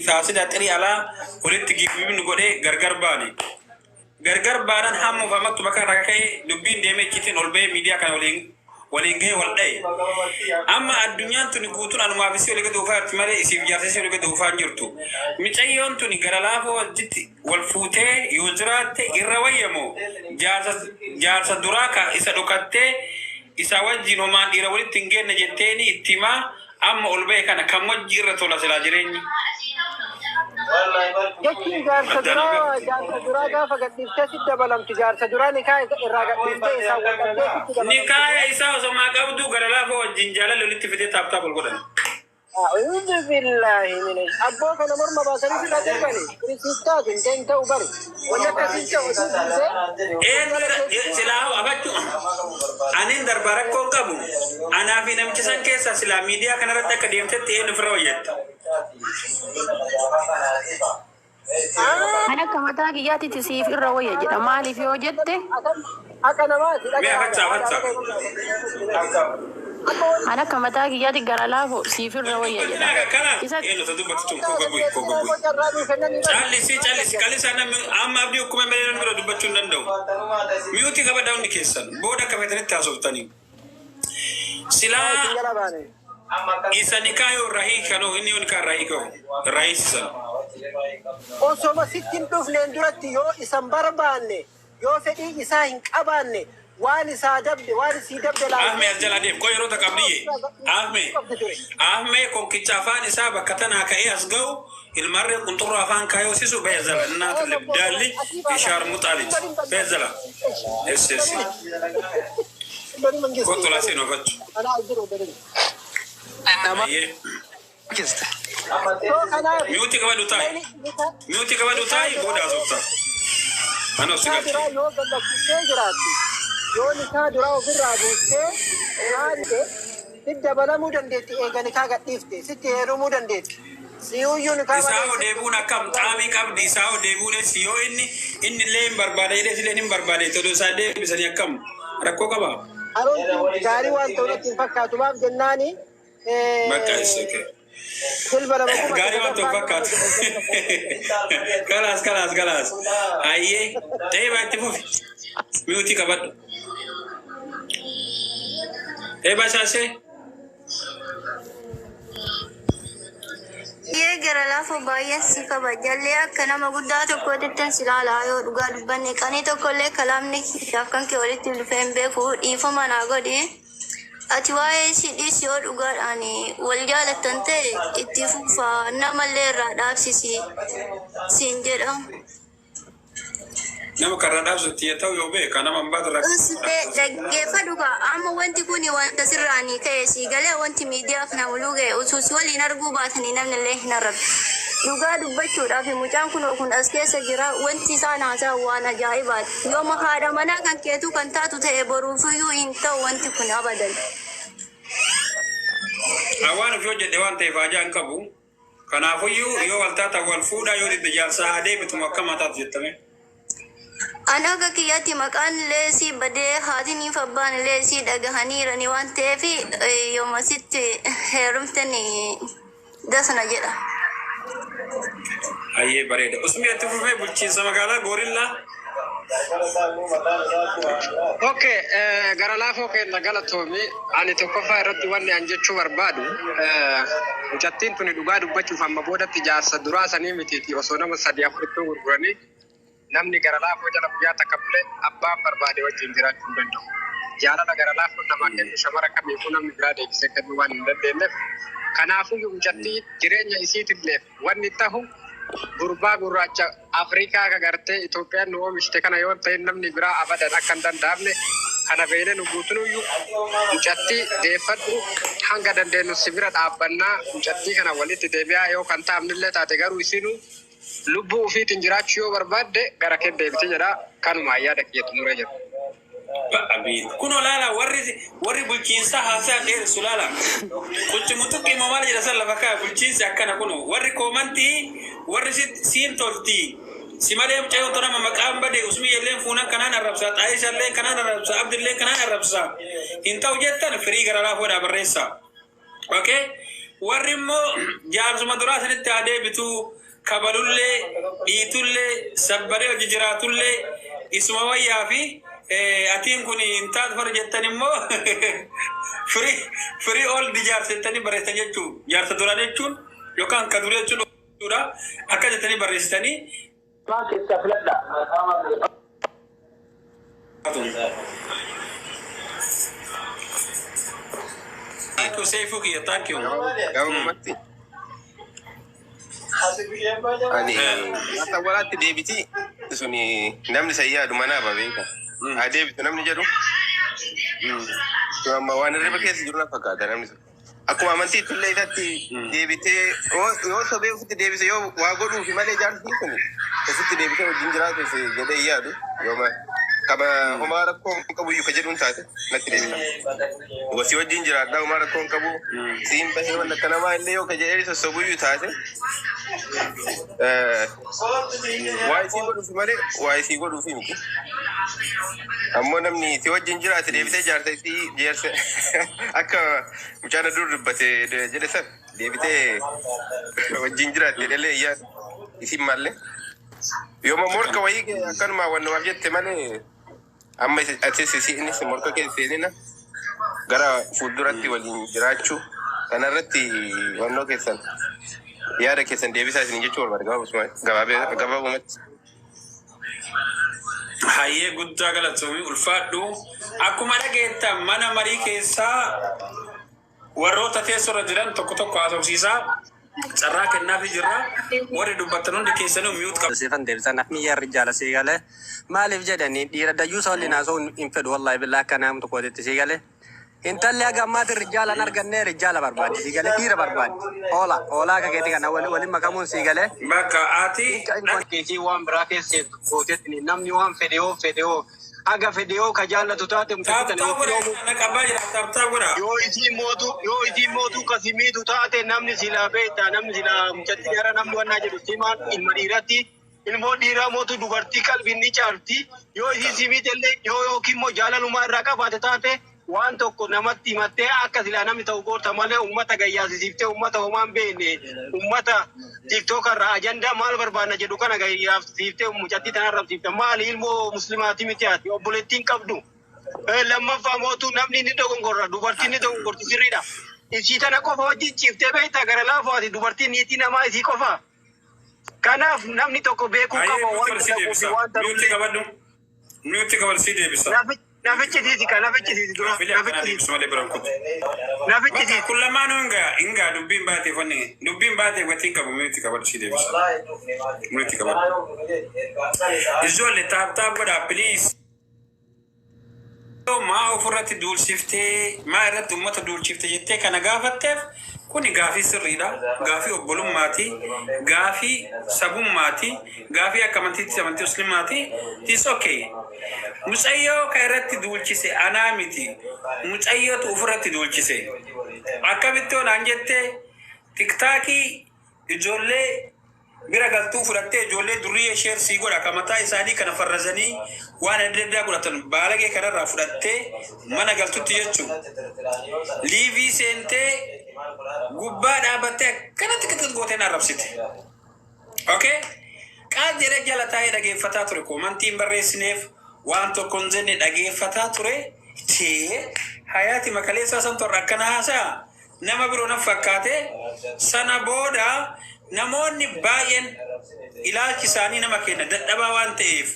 فاسد تري على ولد تجيب من قدي غرغر باني غرغر بانن هم فمت مكان ركاي دبين ديمي كيتين اولبي ميديا كان ولينغي والداي اما الدنيا تنقوتون ان ما بيسي ولا دو فارت مالي يسي جاسي ولا دو فانجرتو ميتايون تني غرلافو جتي والفوتي يوزرات يرويمو جارس دراكا اسدوكاتي اساوجي نوما ديرولي تنجن نجتيني اتما اما اولبي كان كموجي رتولا سلاجريني يكين جارس درا غافا قديفته سد بلم جارس درا نكاي راغا قديفته نكاي إساو سما قبضو غرلافو جنجالا لولي تفيدي تاب تاب الغدن أعوذ بالله من أبوك أنا مرمى باسري في الأدب بني ريسيتات إنت وبري ولا كسينك وسيلة إيه سلاو أبتو أنا دربارك كون كابو أنا في نمكسان كيسا سلا ميديا كنا رتا كديمت تيه نفرويت أنا كم تاجياتي تسيف الروية جدا مالي في وجدته أكنا ما أنا كم تاجياتي قرالافو سيف الروية جدا إنه تدوب تتوم كوكبوي Charles kali sana amma abdi hukuma melen miro dubatu nando miuti kaba down kesan boda kaba tani tasotani sila isanikayo rahi kano ini unika rahi ko raisa osoma sittin duflen durati yo isan barbane yo fedi isa hin qabane wani sadabde wani sidabde la ahme aljalade ko yoro takabdiye ahme kon kichafani saba katana ka asgaw المرة كنت روح فان كايو سيسو بيزلا النات اللي بدالي في شهر مطالج بيزلا اس كنت لا سينو فتش انا كيست ميوتي كما دوتاي بودا زوتا انا سيغاتي يو نكا دراو برادوسه هانده تبدا بلا مودندتي ايغا نكا غديفته ستيرو مودندتي Isao debuna kam tami kam di sao debune sio inni lem barbada ide sile nim barbada to do sade bisanya kam rakko kaba aron gari wan to tin fakatu bab jannani makka isoke kul bara ma gari wan to fakatu kalas aye teba tifu miuti kabad eba sase ये गरला फबाया सिका बजले कना मगुदा तो कोटेटन सिलाला यो दुगा दुबने कने तो कोले कलाम ने याकन के ओले तिल फेंबे को इफो मनागोडी अचवाए सिदी सियो दुगा अनि वलजा लतंते इतिफुफा नमले राडाब सिसी सिंजरा nama karada zuti taw yobe kana mambadra usbe dagge faduga amma wanti kuni wanta sirrani kai si gale wanti media kana wuluge ususi wali nargu batani namne lehna rab duga dubbachu da fi mujan kuno kun aske sajira wanti sana sa wana jaibat yoma hada mana kan ketu kan tatu te boru fuyu inta wanti kun abadan awana fioje de wanta ifaja ankabu kana fuyu yo waltata wal fuda yo de jalsa ade bituma kama tatu jetame أنا كياتي مكان لسي بدي هاتني فبان لسي دعاني رني وانتي في يوم ست هرمتني دسنا جدا. أيه بريد. उसमें तो फिर बुच्ची समझाला gorilla. Okay, garalaafoo keenya galatoomii ani tokkoffaa irratti wanni an jechuu barbaadu mucattiin tuni dhugaa dubbachuuf amma boodatti jaarsa duraa sanii mitiiti osoo nama sadii afuritti gurguranii namni garalaafoo jala guyyaa takka bulee abbaan barbaade wajjin jiraachuu hin danda'u. Jaalala garalaafoo namaa kennu shamara kamiifuu namni biraa deebisee kennuu waan hin dandeenyeef kanaafuu mucattii jireenya isiitiif wanni ta'u gurbaa gurraacha Afrikaa ka gartee Itoophiyaan nu oomishte kana yoo ta'e namni biraa abadan akka hin danda'amne kana beene nu guutunuyyuu mucattii deeffadhu hanga dandeenyu sibira dhaabbannaa mucattii kana walitti deebi'aa yoo kan taa'amnillee taate garuu isinuu lubbuu ofiitiin jiraachuu yoo barbaadde gara kee deebite jedha kanuma yaada kiyyeetu muree jira. Kuno lala warri bulchiinsa haasaa dheer sulala kuchi mutuqi mamala jira salla fakaa bulchiinsa akkana kuno warri koomanti warri siin tolti simale mcayo tona maqam bade usmi yellen funan kanan arabsa aisha len kanan arabsa abdillen kanan arabsa inta ujettan free garala foda barresa okay warrimmo jaarsuma duraa sanitti adeebitu kabalullee dhiitullee sabbaree hojii jiraatullee isuma wayyaa fi atiin kun intaat fara jettan immoo firii ol di jaarsettanii barreessan jechuun jaarsa duraa jechuun yookaan ka duraa jechuudha akka jettanii barreessitanii Waan keessaa filadha. Thank you, Seifu Kiya. Thank you. Gabaabumatti. Ani akka walaatti deebiti suni namni sayyaadu manaa babeeka. Haa deebitu namni jedhu. Amma waan irra keessa jiru na fakkaata namni sun. Akkuma amantii tullee isatti deebitee yoo sobee ofitti deebise yoo waa godhuufi malee jaarsi kun ofitti deebitee wajjin jiraatu jedhee yaadu yooma kaba homaa rakkoo qabuyyuu ka jedhuun taate natti deebita. Wasii wajjin jiraadhaa homaa rakkoo qabu siin bahee wanta akka namaa illee yoo ka jedhee sossobuyyuu taate waa isii godhuufi malee waa isii godhuufi miti. Ammoo namni si wajjin jiraate deebitee jaarsa isii jeerse akka mucaana dur dubbate jedhe san deebitee wajjin jiraate dhalee iyyaatu isin malle yooma morka wayii akkanuma wannumaaf jette malee amma atis innis morka keessa seenina gara fuulduratti waliin jiraachuu kanarratti wannoo keessan yaada keessan deebisaa isin jechuu barbaada gabaabumatti. Hayyee guddaa galatoomii ulfaadhu akkuma dhageettan mana marii keessaa warroota teessorra jiran tokko haasofsiisaa carraa kennaafi jirra warri dubbattan hundi keessanuu miyuut qabu. Sifan deebisan afni yarri jaala siigale maaliif jedhanii dhiira dayyuu isa waliin haasa'u hin fedhu wallahi billaa akka naam tokkotti siigale. Intalli aga ammaati rijaalan arganne rijaala barbaadi siigale dhiira barbaadi oolaa akka keetii kana waliin makamuun siigale. Bakka ati Keetii waan biraa keessa gootetti namni waan fedhoo aga fedhoo ka jaallatu taate yoo isin mootu kasimiitu taate namni silaa beektaa namni silaa mucatti gara namni wannaa jedhu simaan ilma dhiiratti ilmoo dhiiraa mootu dubartii qalbiin ni caalti yoo isin simiitellee yoo yookiin immoo jaalalumaa irraa qabaate taate waan tokko namatti himattee akka silaa namni ta'u goota malee ummata gayyaasisiiftee ummata homaan beekne ummata tiktokarraa ajandaa maal barbaanna jedhu kana gayyaasisiiftee mucattii tanarrabsiifte maali ilmoo muslimaati miti ati obboleettiin qabdu. Lammaffaa mootu namni ni dogongorra dubartiin ni dogongorti sirriidha. Isii tana qofa wajjin ciiftee beektaa gara laafoo ati dubartiin niitii namaa isii qofa. Kanaaf namni tokko beekuu qaba waan ta'uuf miyuutti qabarsii deebisa. Nafichi diisi ka nafichi diisi dura nafichi diisi kullamaanu inga dubbiin baatee fanni dubbiin baatee gatiin qabu miyuutti qabarsii deebisa. Miyuutti qabarsii ijoollee taaptaap godhaa please. Maa ofirratti duulchiftee maa irratti uummata duulchiftee jettee kana gaafatteef kuni gaafii sirriidha. Gaafii obbolummaati. Gaafii sabummaati. Gaafii akka amantiitti amantii muslimaati. It's okay. Mucayyoo ka irratti duulchise anaa miti. Mucayyootu ofirratti duulchise. Akkamitti onaan jettee tiktaakii ijoollee bira galtuu fudhattee ijoollee durii sheer sii godha ka mataa isaanii kana farrazanii waan adda addaa godhatan baalagee kanarraa fudhattee mana galtutti jechuun liivii seentee gubbaa dhaabattee akkanatti qiqqis gooteen arrabsite. Okay? Qaal jedhee jala taa'ee dhageeffataa ture koomantiin barreessineef waan tokkoon jenne dhageeffataa ture tee hayaati makaleessaa san torra akkana haasaa nama biroo na fakkaate sana booda namoonni baay'een ilaalchi isaanii nama kenna dadhabaa waan ta'eef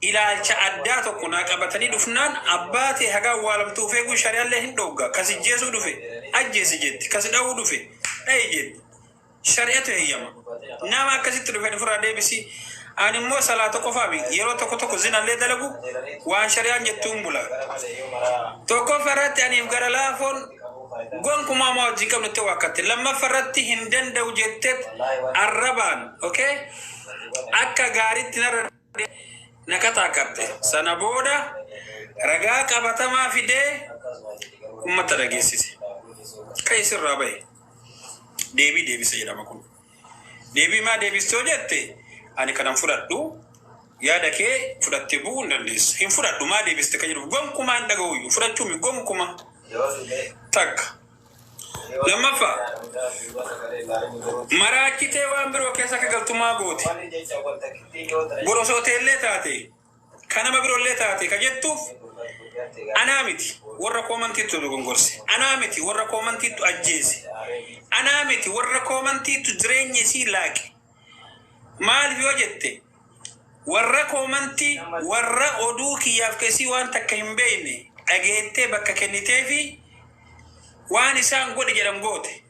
ilaalcha addaa tokko naa qabatanii dhufnaan abbaatee hagaa waalamtuuf eeguu shari'aallee hin dhowga kasi jeesuu dhufe ajjeesi jetti kasi dha'uu dhufe dha'i jetti shari'atu heeyyama nama akkasitti dhufe dhufurraa deebisi ani immoo salaata qofaami yeroo tokko zinallee dalagu waan shari'aan jettuun bula tokko farratti aniif gara laafoon gonkumaa maa wajjin qabnutti wakkatti lammaffarratti hin danda'u jettet arrabaan okay akka gaariitti nakataa qabte sana booda ragaa qabatamaa fidee ummata dhageessise kaisirraa bahe deebise jedhama kun deebii maa deebistoo jette ani kanan fudhadhu yaada kee fudhattee bu'uu hin dandeessu hin fudhadhu maa deebiste ka jedhu gonkumaa hin dhaga'uyyuu fudhachuumi gonkuma takka لما فا مراكتي وامبرو كيسا كغلطما غوتي بروسوتي اللي تاتي كان مبرو اللي تاتي كجتوف انا متي ورا كومنتي تو غونغورسي انا متي ورا كومنتي تو اجيسي انا متي ورا كومنتي تو دريني سي لاكي مال في وجهتي ورا كومنتي ورا اودوكي يافكسي وانت كيمبيني اجيتي بكا كنيتي في واني سان قد جرم قوتي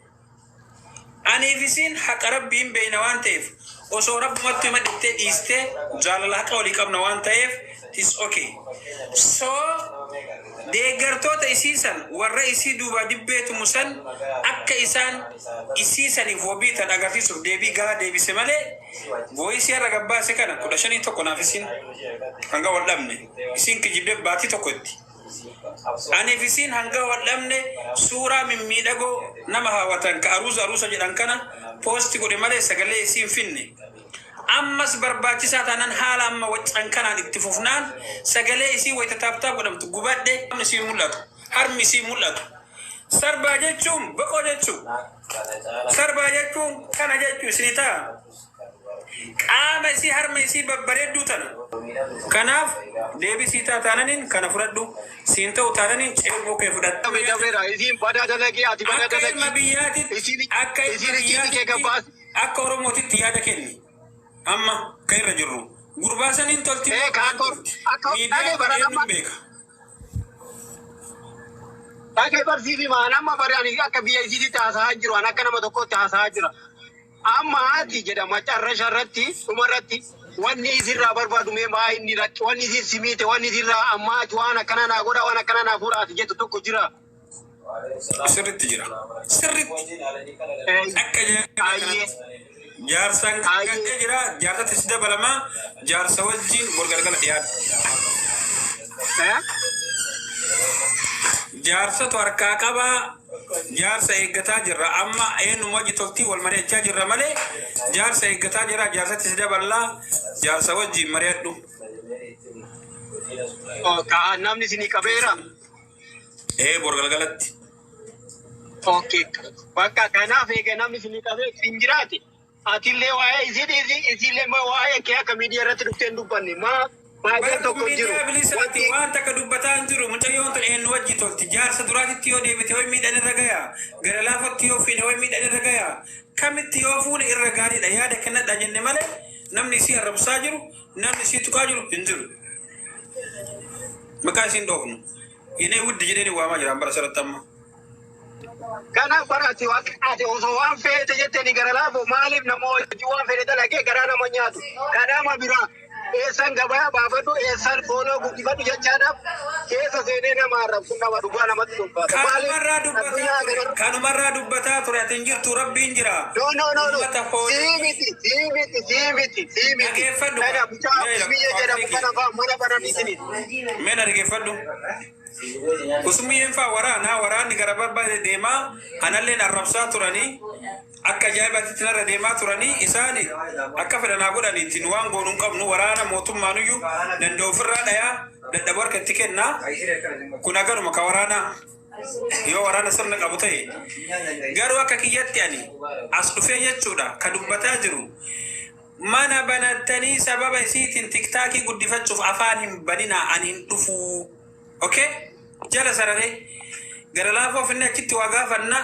أنا فيسين حق ربي بين وانتيف وصو رب مطي مدتي إستي جال الله قولي كم وانتيف تيس أوكي سو دي غرطوت إسيسان والرئيسي دوبا دبيت مسان أكا إسان إسيسان إفوبيتان أغرتيسو ديبي غا ديبي سمالي بويسي رغبا سكنا كدشاني توكو نافسين هنگا واللمني إسين كجيب باتي توكوتي أنا في سين هنگا والأمن سورة من ميداغو نما واتن كأروز جدًا كنا بوست كودي مالي سجلي سين فيني أمس برباتي ساتانن حالا أما واتن كنا نكتفوفنان سجلي سي ويتتابتاب ودم تقوبات دي أمن سي مولاتو هرمي سي مولاتو سربا جيتشوم بقو جيتشو سربا جيتشوم كان جيتشو سنتا قام سي هرمي سي ببريدو تنا كناف ديبي سيتا تانين كنا فردو سينتو تانين چيرو كي فدت أكاي مبياتي أكا ورموتي تيادا كني أما كي رجرو غرباسانين تلتي ميديا بريدو بيكا أكاي برسيبي ما نما برياني أكا بيأيزيدي تاساجرو أنا كنا مدوكو تاساجرو أما هاتي جدا ما تعرش الرتي ومرتي واني زرا بربادو مما إني رت واني زر سميت واني زرا أما جوانا كنا نقولا وانا كنا نقولا تجت توكو جرا سرت جرا سرت أكا جارسان أكا جرا جارتا تسدا بلما جارسا وجين برغرغل ياد جارسا توركا كبا جارسا إيقتا جرا أما أين موجي تلتي والمريجا جرا مالي جارسا إيقتا جرا جارسا تسدا بلا جارسا وجين مريدو كا نامني سيني كبيرا برغلغلت اوكي وكا كنا في نامني سيني كبيرا سنجراتي أتيلي واي إزيلي ما واي كيا كميديا رتلوكتين دوباني ما جاتو كنجرو وانت كدوبتان جرو متيون تلين وجي تولتي جارسا دراتي تيو ديبتي وي ميدان الرغايا غرلافو تيو فين وي ميدان الرغايا كم تيو فون الرغاري دا يادا كنا دا جن مالي نمني سي رب ساجرو نمني سي تكاجرو انجرو مكاسين دوغنو يني ود جيدني واما جرام برسرتم كان براتي وقتي وصوان في تجتني غرلافو مالف نمو جوان في دلقي غرانا منياتو كان ما بيرا إنسان غبايا بافدو إنسان فولو غوتيفادو جانا كيسا سينينا مارب سنة ودوغانا مدوبا كانوا مرة دبتا ترى تنجر تربي انجرا no سيمتي أنا بتاع بيجي جدا بكنا فا مانا بنا نسني من أرجع فدو usumi yenfa warani garababa dema analle narabsa turani akka jaibati tinara dema turani isani akka fedana godani tinwan gonun qabnu warana motumma nuyu dando firra daya da barka tikenna kuna garu maka warana yo warana sirna qabutay garu akka kiyatti ani asdufe yechuda kadubbata jiru mana banatani sababa isitin tiktaki guddifachuuf afanin banina anin dufu okay jala sarare garalafo finne kitti waga fanna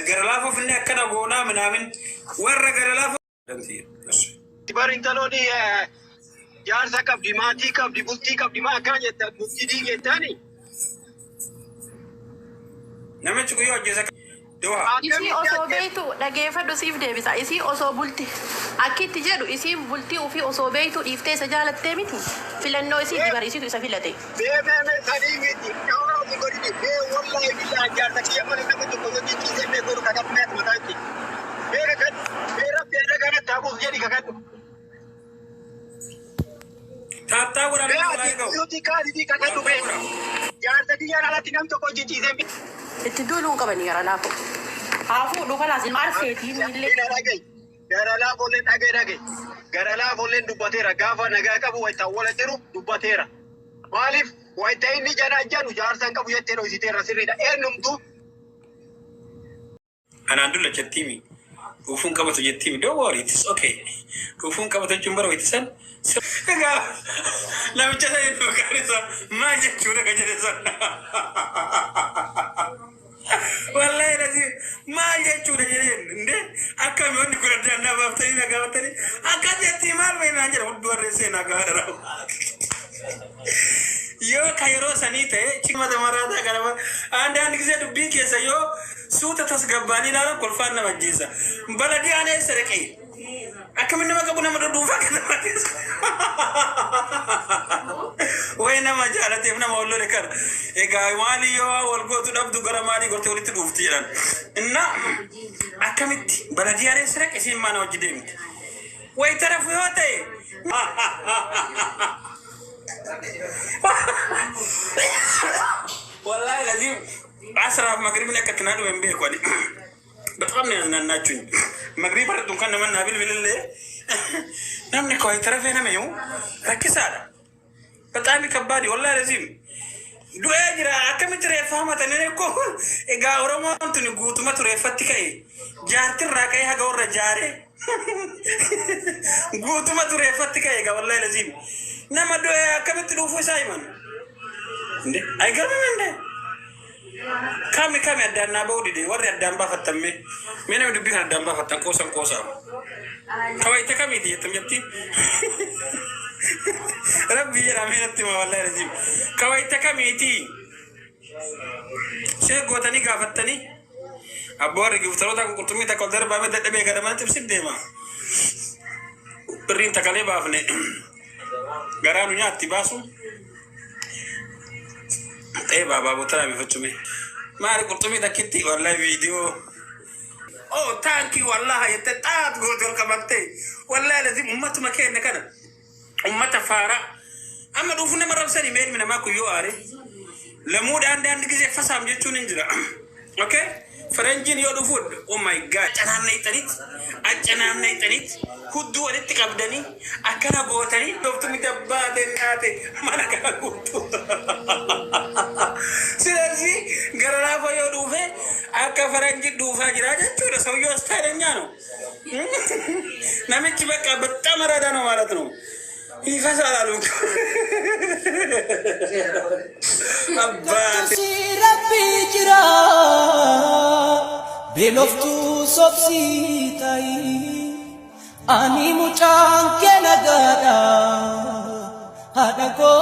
garalafo finne akana gona minamin warra garalafo tibarin taloni jaarsa kabdi maati kabdi bulti kabdi ma akana jetta bulti di gettani namichi kuyo ajjesa isi oso beitu dhageeffadhu siif deebisa isi oso bulti akkitti jedhu isi bulti ufi oso beitu dhiiftee isa jaalattee miti filannoo isi dibarisitu isa filate beebeme sadii miti kawraa fi godhini bee wallahi billaa jaarsa kiyya mana nama tokko yoo jijjiisee mee godhu kakadhumeet mataatti beera kadhu beera beera kana taabuuf jedhi kakadhu taattaa godhan beera yuuti kaaditi kakadhu bee jaarsa kiyya alatti nam tokko jijjiisee itti duuluun qabani gara laafo haafuu dhufa laasin marseetii miillee gara laafolleen dhagee gara laafolleen dubbateera gaafa nagaa qabu wayita wala jiru dubbateera maaliif wayita inni jana janu jaarsan qabu jettee dhoysiteera sirriidha eenyumtu أنا أدل جتيمي وفون كبت جتيمي don't worry it's okay وفون كبت الجمبر ويتسن لا مجد كارثة ما جت شورك جلسة والله لازم ما جت شورك جلسة أكمل يقول كل الجنة بفتري نقابتني أكاد يتيمال بين أجر ودور رسينا كهرب yo kairo sanite chima da marada garaba anda ngize du bike sa yo suta tasgabani na ko fanna majisa baladi ane sereki akaminna makabuna madu fakana wayna majalati ibn mawlo lekar e gaywali yo wal gotu dabdu garamani gorte walitu duftiran inna akamiti baladi ane sereki simana wajidem way tarafu yote والله لازم 10 مغرب لك كنادو ينبه كوني بتقمني أنا ناجون مغرب برضو كان من هابيل بالله نمني كوي ترى فينا ميو ركز هذا بتعمل كبادي والله لازم دو أجرا أكمل ترى فهمت أنا نقول إجا أورما أنتو نقول ما ترى فتكاي جارت الركاي هجور رجاري قلت ما ترى فتكاي إجا والله لازم نما دو أكمل تلوفو سايمن أي كلام من ده kami ada nabau di warga damba fatamme mena udah bikin damba fatam kosam kawai itu kami dia temjati Rabbi ramai nanti mawallah rezim kawai itu kami itu saya gua tani gafat tani abu hari gitu terus aku kurtumi tak kau darba med tapi agak mana tipsip deh mah perintah kali bafne garanunya tibasu baba butara bifacumi mari kurtumi dakitti wallahi video oh tanki wallahi yatatat godol kamate wallahi lazim ummat makan kana ummat fara amma dufuna maral sani men mina mako yo are lamud and gize fasam je tunin jira okay faranjin yo do food oh my god ajanan nay tanit kuddu wal tikabdani akana botani doftumi dabade nate mana kana kutu silasi garala fa yo dufe aka faranjin dufa jira jattu so yo starenya no namichi baka batamara dano malatno ifasalalu abba rabbi jira beloftu sobsitai ani mucang kenagada hadako